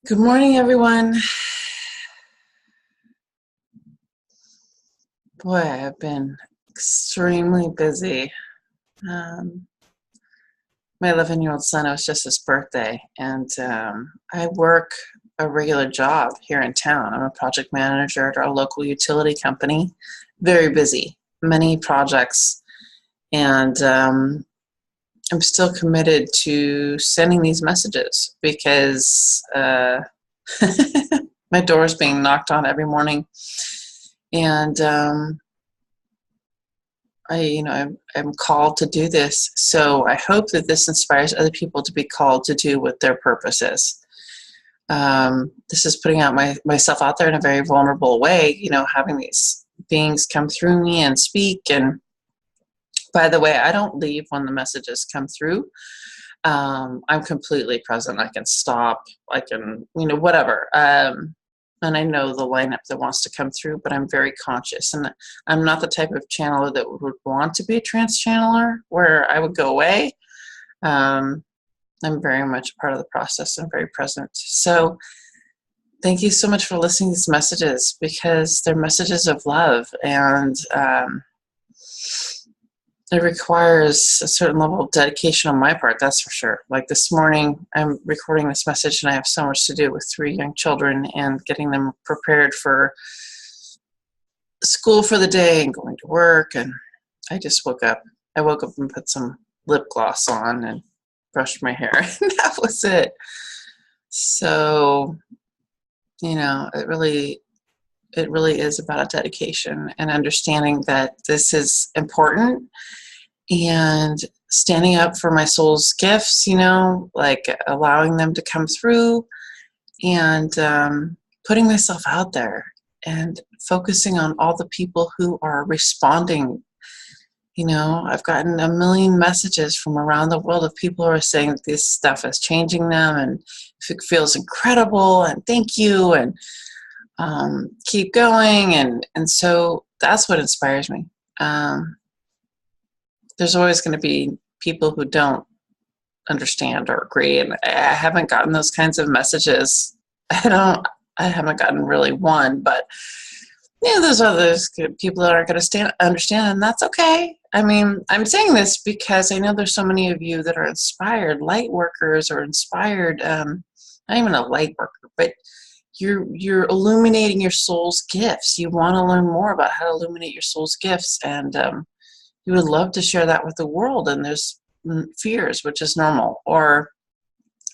Good morning, everyone. Boy, I have been extremely busy. Um, my 11-year-old son, it was just his birthday, and I work a regular job here in town. I'm a project manager at our local utility company. Very busy, many projects, and I'm still committed to sending these messages because my door is being knocked on every morning, and I'm called to do this. So I hope that this inspires other people to be called to do what their purpose is. This is putting out myself out there in a very vulnerable way, having these beings come through me and speak. And by the way, I don't leave when the messages come through. I'm completely present. I can stop. I can, whatever. And I know the lineup that wants to come through, but I'm very conscious. And I'm not the type of channeler that would want to be a trance channeler where I would go away. I'm very much a part of the process and very present. So thank you so much for listening to these messages, because they're messages of love, and it requires a certain level of dedication on my part, that's for sure. Like this morning, I'm recording this message, and I have so much to do with 3 young children and getting them prepared for school for the day and going to work. And I just woke up. I woke up and put some lip gloss on and brushed my hair, and that was it. So, it really is about a dedication and understanding that this is important, and standing up for my soul's gifts, like allowing them to come through, and putting myself out there and focusing on all the people who are responding. I've gotten a million messages from around the world of people who are saying that this stuff is changing them, and it feels incredible, and thank you, and keep going. And so that's what inspires me. There's always going to be people who don't understand or agree, and I haven't gotten those kinds of messages. I haven't gotten really one, but there's others people that aren't going to understand, and that's okay. I mean, I'm saying this because I know there's so many of you that are inspired light workers, or inspired, not even a light worker, but you're illuminating your soul's gifts. You want to learn more about how to illuminate your soul's gifts, and you would love to share that with the world. And there's fears, which is normal, or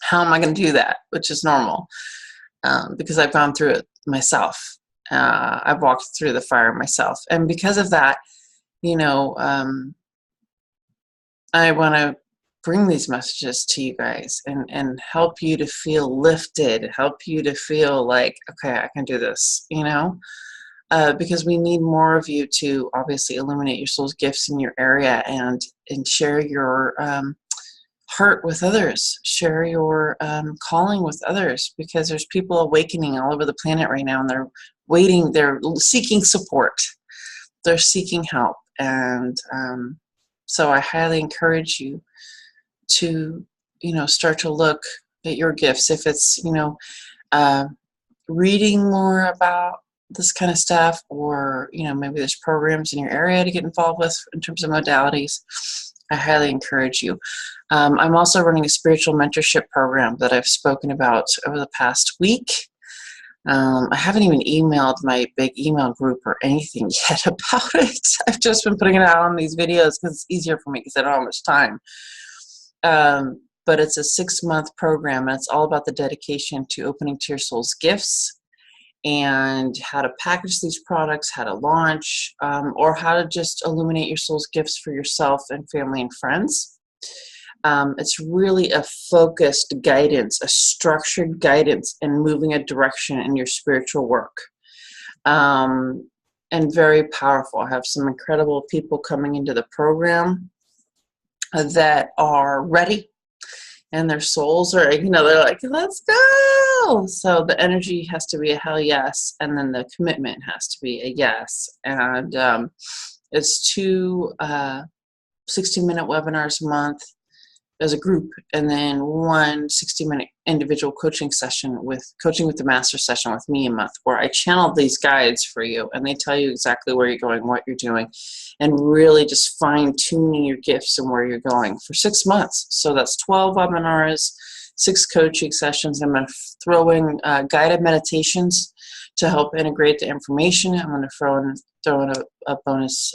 how am I going to do that, which is normal, because I've gone through it myself. I've walked through the fire myself, and because of that, I want to bring these messages to you guys and help you to feel lifted, help you to feel like, okay, I can do this, because we need more of you to obviously illuminate your soul's gifts in your area, and share your heart with others, share your calling with others, because there's people awakening all over the planet right now, and they're seeking support, they're seeking help. And so I highly encourage you to, start to look at your gifts. If it's, reading more about this kind of stuff, or, maybe there's programs in your area to get involved with in terms of modalities, I highly encourage you. I'm also running a spiritual mentorship program that I've spoken about over the past week. I haven't even emailed my big email group or anything yet about it. I've just been putting it out on these videos because it's easier for me, because I don't have much time. But it's a 6-month program, and it's all about the dedication to opening to your soul's gifts, and how to package these products, how to launch, or how to just illuminate your soul's gifts for yourself and family and friends. It's really a focused guidance, a structured guidance in moving a direction in your spiritual work. And very powerful. I have some incredible people coming into the program that are ready, and their souls are, they're like, let's go. So the energy has to be a hell yes, and then the commitment has to be a yes. And it's 2 60-minute webinars a month. as a group, and then one 60-minute individual coaching session with Coaching with the Master session with me a month, where I channel these guides for you, and they tell you exactly where you're going, what you're doing, and really just fine-tuning your gifts and where you're going for 6 months. So that's 12 webinars, 6 coaching sessions. I'm going to throw in guided meditations to help integrate the information. I'm going to throw in a bonus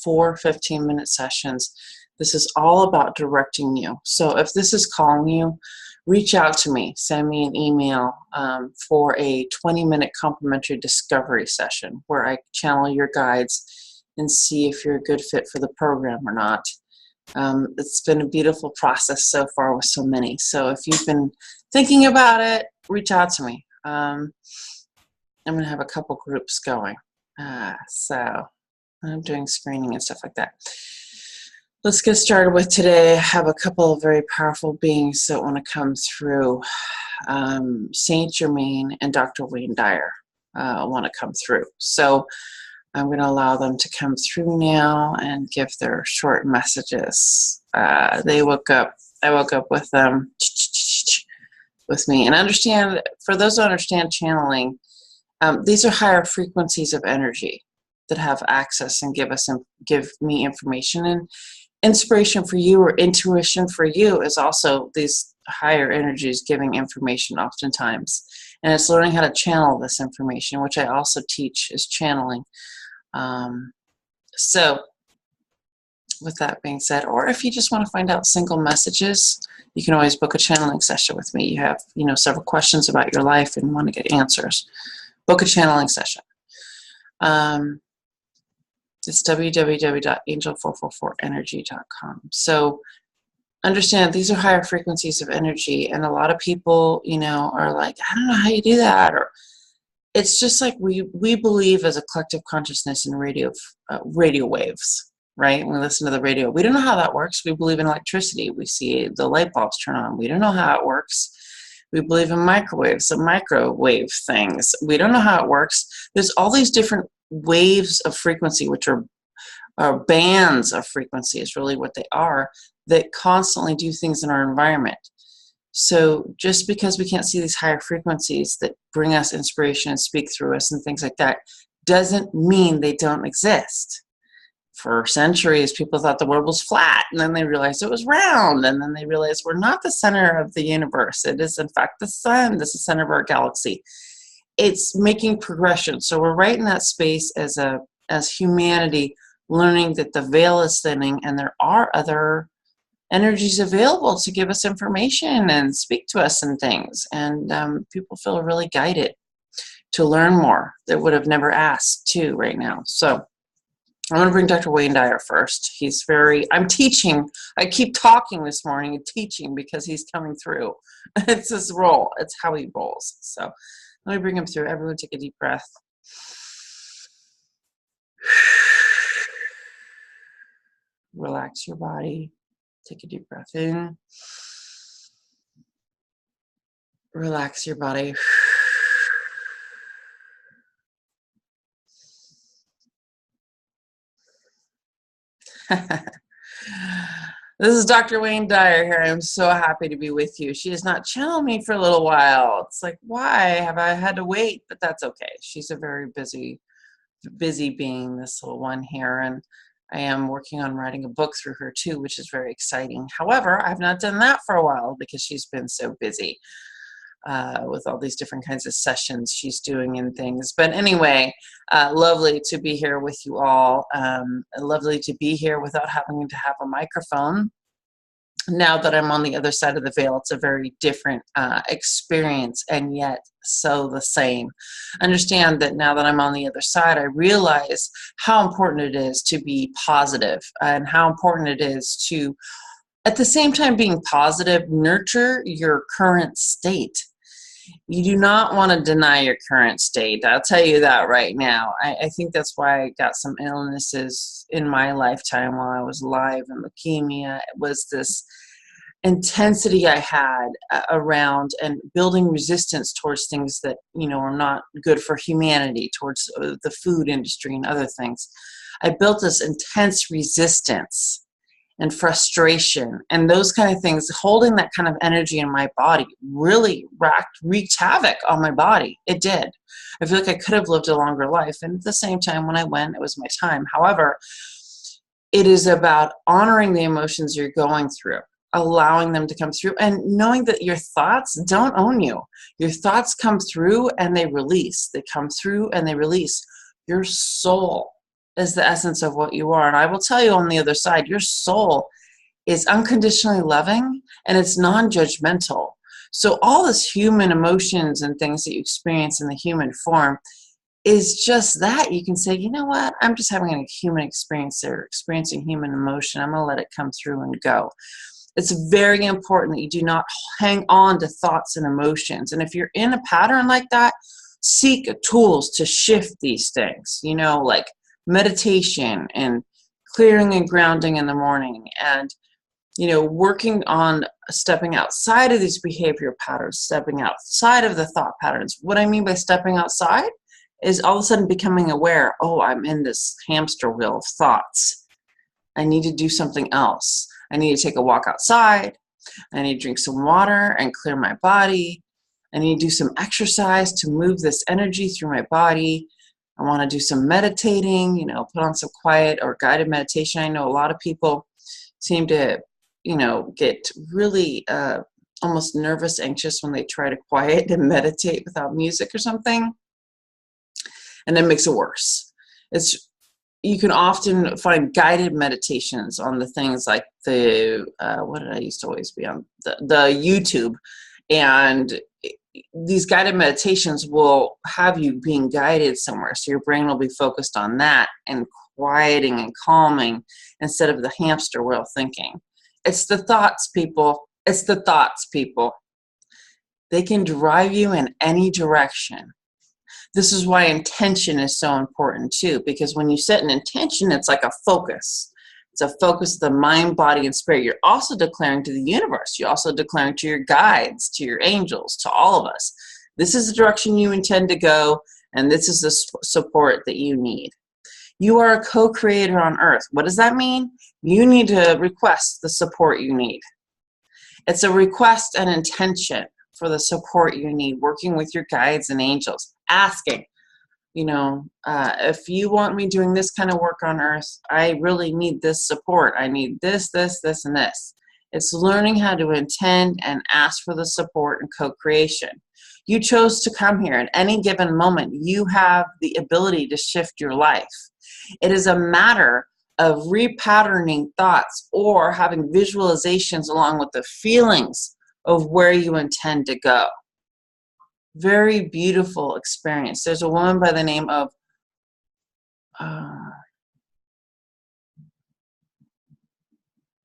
4 15-minute sessions. This is all about directing you. So if this is calling you, reach out to me. Send me an email for a 20-minute complimentary discovery session where I channel your guides and see if you're a good fit for the program or not. It's been a beautiful process so far with so many. So if you've been thinking about it, reach out to me. I'm going to have a couple groups going. So I'm doing screening and stuff like that. Let's get started with today. I have a couple of very powerful beings that want to come through. Saint Germain and Dr. Wayne Dyer want to come through. So I'm going to allow them to come through now and give their short messages. They woke up. I woke up with them, with me. And understand, for those who understand channeling, these are higher frequencies of energy that have access and give me information. And inspiration for you or intuition for you is also these higher energies giving information oftentimes. And it's learning how to channel this information, which I also teach is channeling. So with that being said, or if you just want to find out single messages, you can always book a channeling session with me. You have, several questions about your life and want to get answers. Book a channeling session. It's www.angel444energy.com. So understand these are higher frequencies of energy, and a lot of people, are like, I don't know how you do that, or it's just like we believe as a collective consciousness in radio waves, right? When we listen to the radio, we don't know how that works. We believe in electricity. We see the light bulbs turn on. We don't know how it works. We believe in microwaves, the microwave things. We don't know how it works. There's all these different waves of frequency, which are bands of frequency is really what they are, that constantly do things in our environment. So just because we can't see these higher frequencies that bring us inspiration and speak through us and things like that, doesn't mean they don't exist. For centuries, people thought the world was flat, and then they realized it was round, and then they realized we're not the center of the universe. It is, in fact, the sun. This is the center of our galaxy. It's making progression. So we're right in that space as humanity, learning that the veil is thinning, and there are other energies available to give us information and speak to us and things. And people feel really guided to learn more that would have never asked to right now. So I'm going to bring Dr. Wayne Dyer first. I'm teaching. I keep talking this morning and teaching because he's coming through. It's his role. It's how he rolls. So let me bring him through. Everyone take a deep breath. Relax your body. Take a deep breath in. Relax your body. This is Dr. Wayne Dyer here. I'm so happy to be with you. She has not channeled me for a little while. It's like, why have I had to wait? But that's okay. She's a very busy being, this little one here. And I am working on writing a book through her too, which is very exciting. However, I've not done that for a while because she's been so busy with all these different kinds of sessions she's doing and things. But anyway, lovely to be here with you all. Lovely to be here without having to have a microphone. Now that I'm on the other side of the veil, it's a very different experience, and yet so the same. Understand that now that I'm on the other side, I realize how important it is to be positive, and how important it is to, at the same time being positive, nurture your current state. You do not want to deny your current state. I'll tell you that right now. I think that's why I got some illnesses in my lifetime while I was alive, and leukemia. It was this intensity I had around and building resistance towards things that, are not good for humanity, towards the food industry and other things. I built this intense resistance. and frustration and those kind of things, holding that kind of energy in my body really wreaked havoc on my body. It did. I feel like I could have lived a longer life. And at the same time, when I went, it was my time. However, it is about honoring the emotions you're going through, allowing them to come through, and knowing that your thoughts don't own you. Your thoughts come through and they release. They come through and they release. Your soul is the essence of what you are. And I will tell you on the other side, your soul is unconditionally loving and it's non-judgmental. So all this human emotions and things that you experience in the human form is just that. You can say, you know what, I'm just having a human experience or experiencing human emotion. I'm going to let it come through and go. It's very important that you do not hang on to thoughts and emotions. And if you're in a pattern like that, seek tools to shift these things, like meditation and clearing and grounding in the morning, and working on stepping outside of these behavior patterns, stepping outside of the thought patterns. What I mean by stepping outside is all of a sudden becoming aware, oh, I'm in this hamster wheel of thoughts. I need to do something else. I need to take a walk outside. I need to drink some water and clear my body. I need to do some exercise to move this energy through my body. I want to do some meditating, put on some quiet or guided meditation. I know a lot of people seem to, get really almost nervous, anxious when they try to quiet and meditate without music or something. And it makes it worse. You can often find guided meditations on the things like what did I used to always be on? The YouTube. And these guided meditations will have you being guided somewhere. So your brain will be focused on that and quieting and calming instead of the hamster wheel thinking. It's the thoughts, people. It's the thoughts, people. They can drive you in any direction. This is why intention is so important too, because when you set an intention, it's like a focus. It's a focus of the mind, body, and spirit. You're also declaring to the universe. You're also declaring to your guides, to your angels, to all of us. This is the direction you intend to go, and this is the support that you need. You are a co-creator on earth. What does that mean? You need to request the support you need. It's a request and intention for the support you need, working with your guides and angels, asking, if you want me doing this kind of work on earth, I really need this support. I need this, this, this, and this. It's learning how to intend and ask for the support and co-creation. You chose to come here. At any given moment, you have the ability to shift your life. It is a matter of repatterning thoughts or having visualizations along with the feelings of where you intend to go. Very beautiful experience. There's a woman by the name of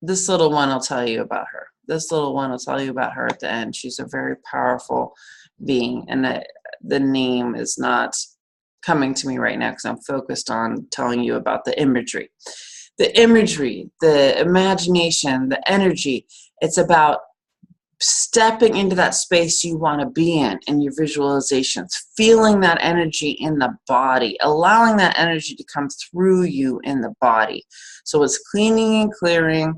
this little one. I'll tell you about her. This little one, I'll tell you about her at the end. She's a very powerful being, and the name is not coming to me right now because I'm focused on telling you about the imagery. The imagery, the imagination, the energy. It's about stepping into that space you want to be in your visualizations, feeling that energy in the body, allowing that energy to come through you in the body. So it's cleaning and clearing,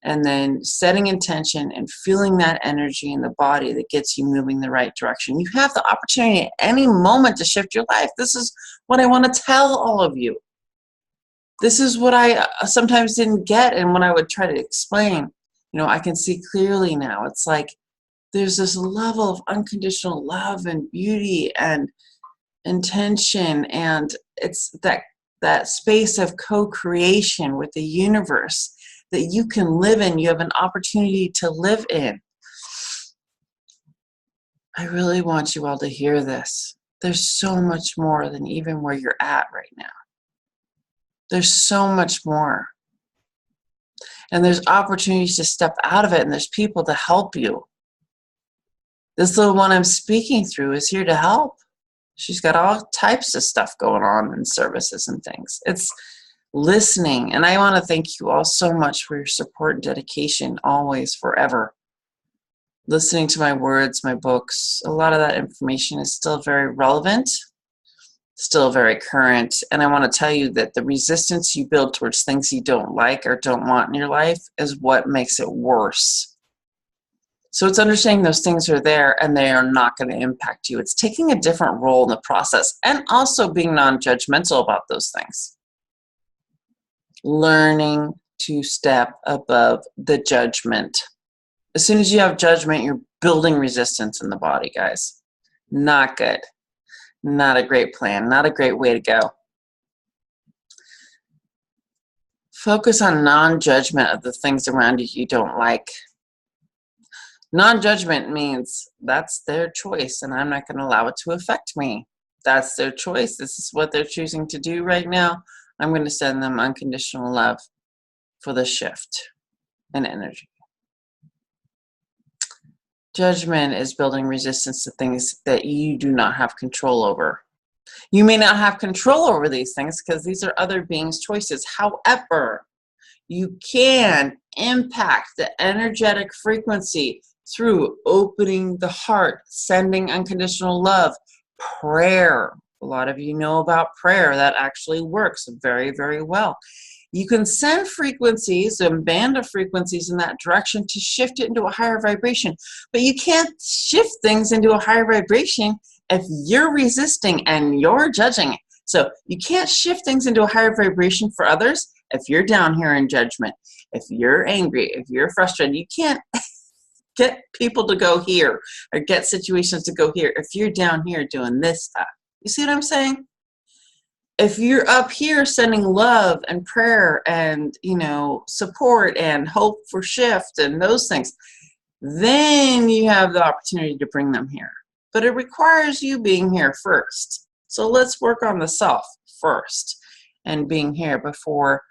and then setting intention and feeling that energy in the body that gets you moving the right direction. You have the opportunity at any moment to shift your life. This is what I want to tell all of you. This is what I sometimes didn't get, and when I would try to explain, I can see clearly now. It's like there's this level of unconditional love and beauty and intention, and it's that space of co-creation with the universe that you can live in. You have an opportunity to live in. I really want you all to hear this. There's so much more than even where you're at right now. There's so much more. And there's opportunities to step out of it, and there's people to help you. This little one I'm speaking through is here to help. She's got all types of stuff going on in services and things. It's listening. And I want to thank you all so much for your support and dedication, always, forever. Listening to my words, my books, a lot of that information is still very relevant. still very current. And I want to tell you that the resistance you build towards things you don't like or don't want in your life is what makes it worse. So it's understanding those things are there and they are not going to impact you. It's taking a different role in the process and also being non-judgmental about those things. Learning to step above the judgment. As soon as you have judgment, you're building resistance in the body, guys. Not good. Not a great plan. Not a great way to go. Focus on non-judgment of the things around you you don't like. Non-judgment means that's their choice and I'm not going to allow it to affect me. That's their choice. This is what they're choosing to do right now. I'm going to send them unconditional love for the shift in energy. Judgment is building resistance to things that you do not have control over. You may not have control over these things because these are other beings' choices. However, you can impact the energetic frequency through opening the heart, sending unconditional love, prayer. A lot of you know about prayer. That actually works very, very well. You can send frequencies, a band of frequencies in that direction to shift it into a higher vibration. But you can't shift things into a higher vibration if you're resisting and you're judging it. So you can't shift things into a higher vibration for others if you're down here in judgment, if you're angry, if you're frustrated. You can't get people to go here or get situations to go here if you're down here doing this stuff. You see what I'm saying? If you're up here sending love and prayer and, support and hope for shift and those things, then you have the opportunity to bring them here. But it requires you being here first. So let's work on the self first and being here before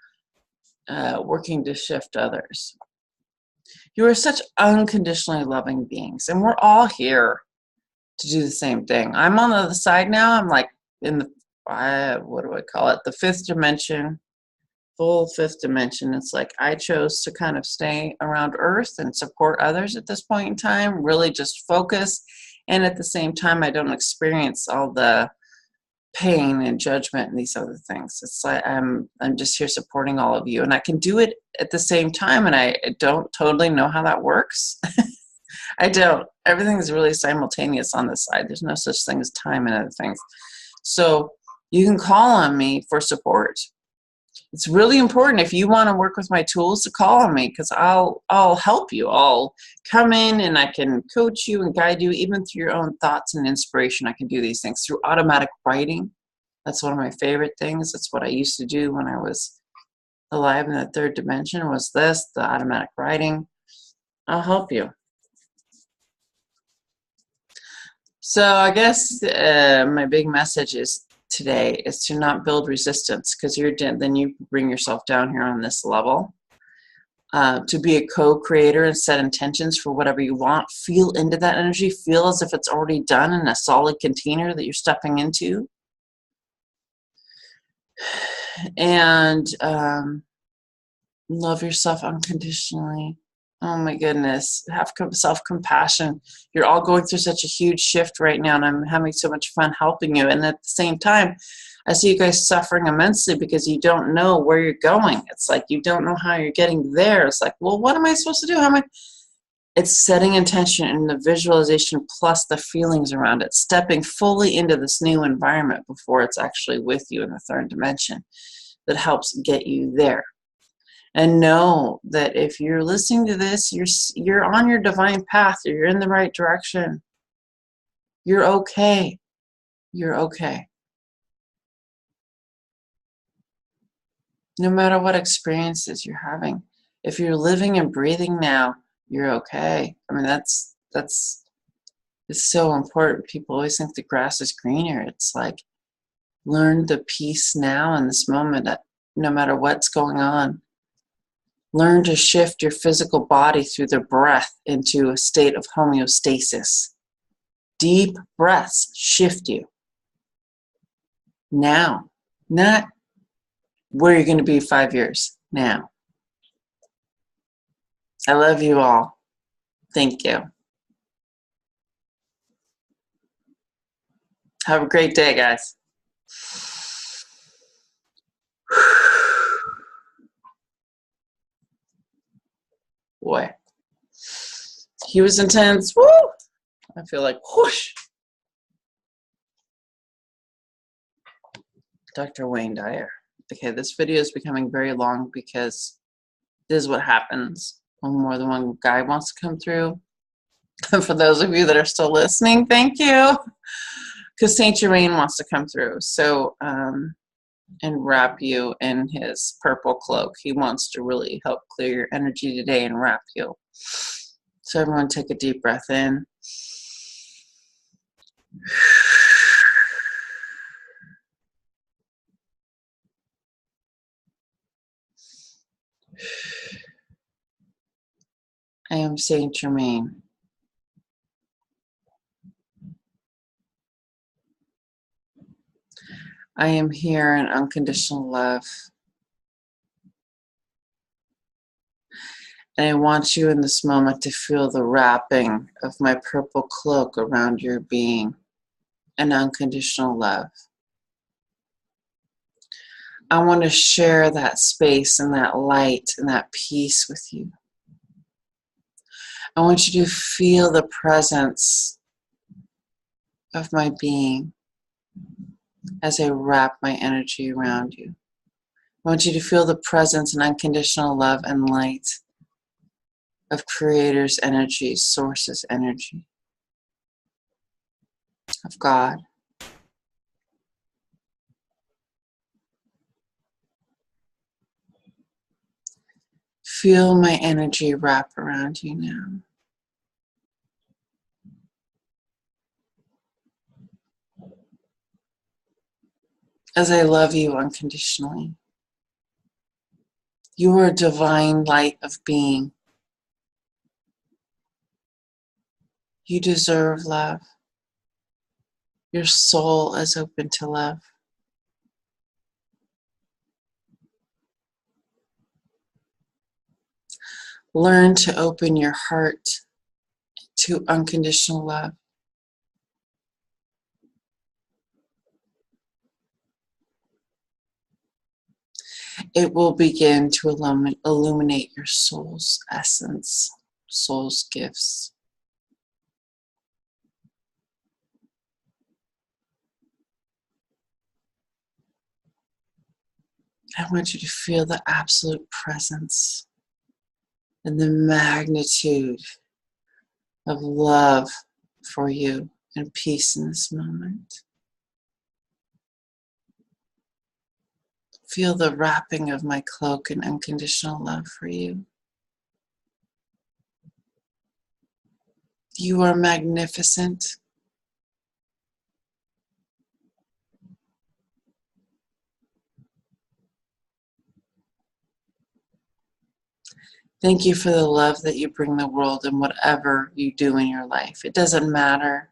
working to shift others. You are such unconditionally loving beings, and we're all here to do the same thing. I'm on the other side now. I'm like in the what do I call it? The fifth dimension, full fifth dimension. It's like I chose to kind of stay around Earth and support others at this point in time, really just focus. And at the same time, I don't experience all the pain and judgment and these other things. It's like I'm just here supporting all of you. And I can do it at the same time. And I don't totally know how that works. I don't. Everything is really simultaneous on this side. There's no such thing as time and other things. So you can call on me for support. It's really important if you want to work with my tools to call on me because I'll help you. I'll come in and I can coach you and guide you even through your own thoughts and inspiration. I can do these things through automatic writing. That's one of my favorite things. That's what I used to do when I was alive in the third dimension was this, the automatic writing. I'll help you. So I guess my big message is today is to not build resistance because then you bring yourself down here on this level. To be a co-creator and set intentions for whatever you want. Feel into that energy. Feel as if it's already done in a solid container that you're stepping into. And love yourself unconditionally. Oh my goodness. Have self-compassion. You're all going through such a huge shift right now, and I'm having so much fun helping you. And at the same time, I see you guys suffering immensely because you don't know where you're going. It's like you don't know how you're getting there. It's like, well, what am I supposed to do? It's setting intention and the visualization plus the feelings around it, stepping fully into this new environment before it's actually with you in the third dimension that helps get you there. And know that if you're listening to this, you're on your divine path, or you're in the right direction. You're okay. You're okay. No matter what experiences you're having, if you're living and breathing now, you're okay. I mean, it's so important. People always think the grass is greener. It's like, learn the peace now in this moment, no matter what's going on. Learn to shift your physical body through the breath into a state of homeostasis. Deep breaths shift you. Now, not where you're going to be 5 years. Now. I love you all. Thank you. Have a great day, guys. Boy, he was intense. Woo! I feel like whoosh. Dr. Wayne Dyer. Okay, this video is becoming very long because this is what happens when more than one guy wants to come through. For those of you that are still listening, thank you. Because Saint Germain wants to come through. So, and wrap you in his purple cloak. He wants to really help clear your energy today and wrap you. So everyone take a deep breath in. I am Saint Germain. I am here in unconditional love. And I want you in this moment to feel the wrapping of my purple cloak around your being in unconditional love. I want to share that space and that light and that peace with you. I want you to feel the presence of my being as I wrap my energy around you. I want you to feel the presence and unconditional love and light of Creator's energy, Source's energy, of God. Feel my energy wrap around you now. As I love you unconditionally. You are a divine light of being. You deserve love. Your soul is open to love. Learn to open your heart to unconditional love. It will begin to illuminate your soul's essence, soul's gifts. I want you to feel the absolute presence and the magnitude of love for you and peace in this moment. Feel the wrapping of my cloak and unconditional love for you. You are magnificent. Thank you for the love that you bring the world in whatever you do in your life. It doesn't matter.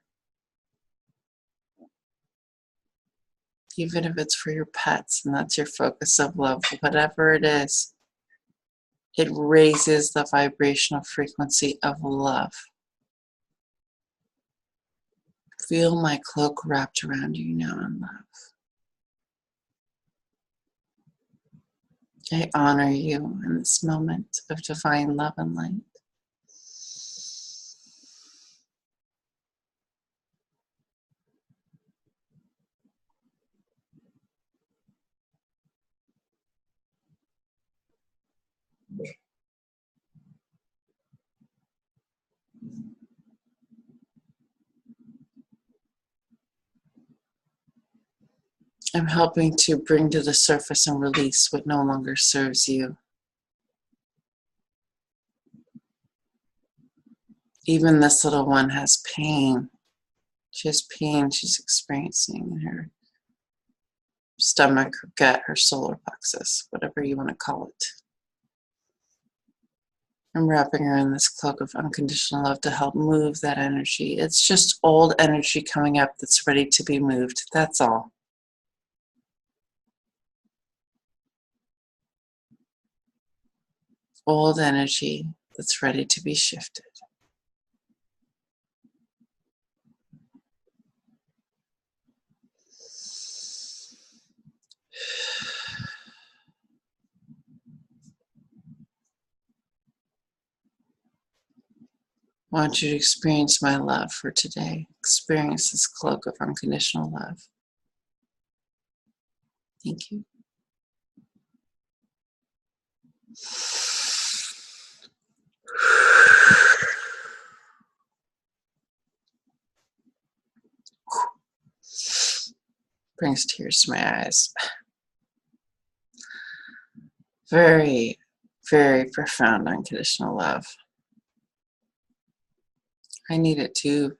Even if it's for your pets and that's your focus of love, whatever it is, it raises the vibrational frequency of love. Feel my cloak wrapped around you now in love. I honor you in this moment of divine love and light. I'm helping to bring to the surface and release what no longer serves you. Even this little one has pain. She has pain she's experiencing in her stomach, her gut, her solar plexus, whatever you want to call it. I'm wrapping her in this cloak of unconditional love to help move that energy. It's just old energy coming up that's ready to be moved. That's all. Old energy that's ready to be shifted. I want you to experience my love for today. Experience this cloak of unconditional love. Thank you. Brings tears to my eyes. Very, very profound unconditional love. I need it too.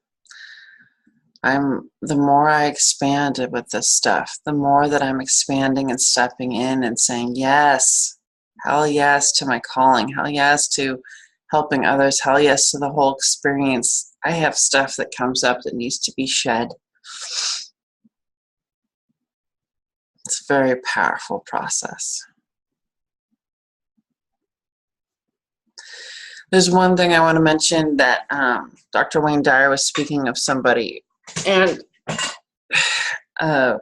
The more I expand with this stuff, the more that I'm expanding and stepping in and saying, yes, hell yes to my calling, hell yes to helping others, hell yes to the whole experience. I have stuff that comes up that needs to be shed. It's a very powerful process. There's one thing I want to mention that Dr. Wayne Dyer was speaking of somebody, and that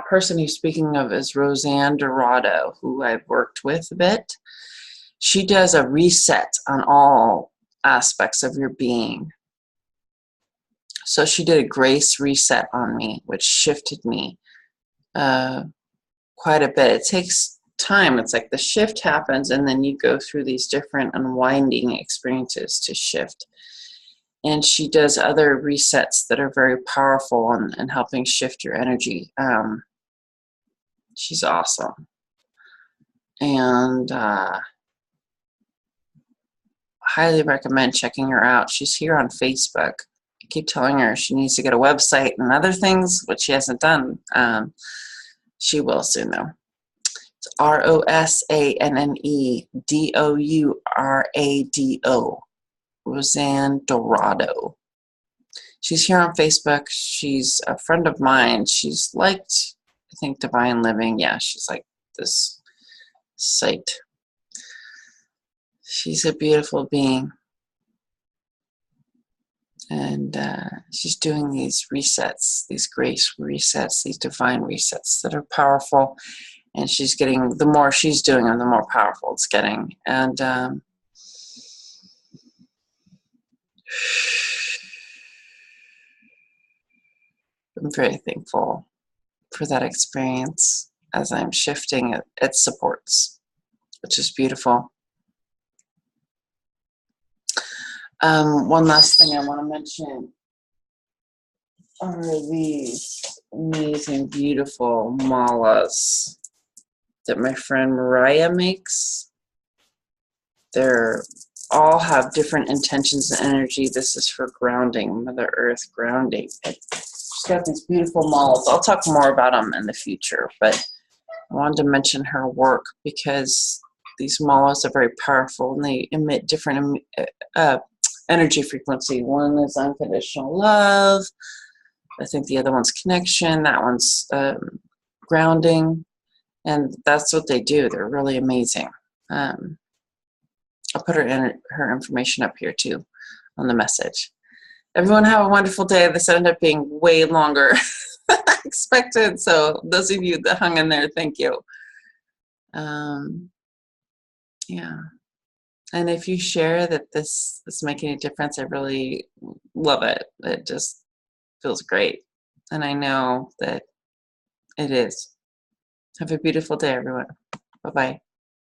person he's speaking of is Rosanne Dourado, who I've worked with a bit. She does a reset on all aspects of your being. So she did a grace reset on me, which shifted me quite a bit. It takes time. It's like the shift happens, and then you go through these different unwinding experiences to shift. And she does other resets that are very powerful and helping shift your energy. She's awesome. And highly recommend checking her out. She's here on Facebook. I keep telling her she needs to get a website and other things, which she hasn't done. She will soon, though. It's RosanneDourado. Rosanne Dourado. She's here on Facebook. She's a friend of mine. She's liked, I think, Divine Living. Yeah, she's like this site. She's a beautiful being. And she's doing these resets, these grace resets, these divine resets that are powerful. And she's getting, the more she's doing them, the more powerful it's getting. And I'm very thankful for that experience. As I'm shifting, it supports, which is beautiful. One last thing I want to mention are these amazing, beautiful malas that my friend Mariah makes. They're all have different intentions and energy. This is for grounding, Mother Earth grounding. She's got these beautiful malas. I'll talk more about them in the future, but I wanted to mention her work because these malas are very powerful and they emit different energy frequency. One is unconditional love. I think the other one's connection. That one's grounding. And that's what they do. They're really amazing. I'll put her information up here too on the message. Everyone have a wonderful day. This ended up being way longer than I expected. So those of you that hung in there, thank you. Yeah. And if you share that this is making a difference, I really love it. It just feels great. And I know that it is. Have a beautiful day, everyone. Bye-bye.